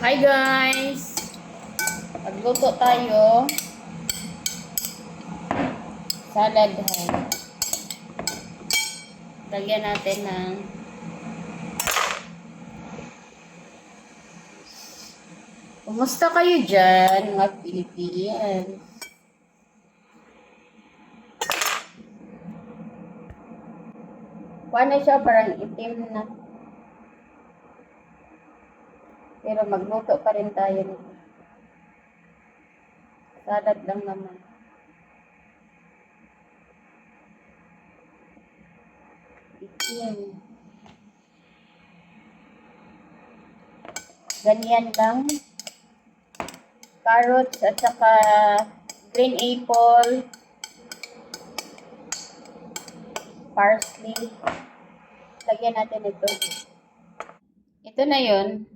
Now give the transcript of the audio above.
Hi guys! Magluto tayo. Salad hai. Lagyan natin ng kumusta kayo dyan, mga Pilipinas? Paano siya? Parang itim na. Pero magluto pa rin tayo nito. Salad lang naman. Itim. Ganyan lang. Carrots at saka green apple. Parsley. Lagyan natin ito. Ito na yun.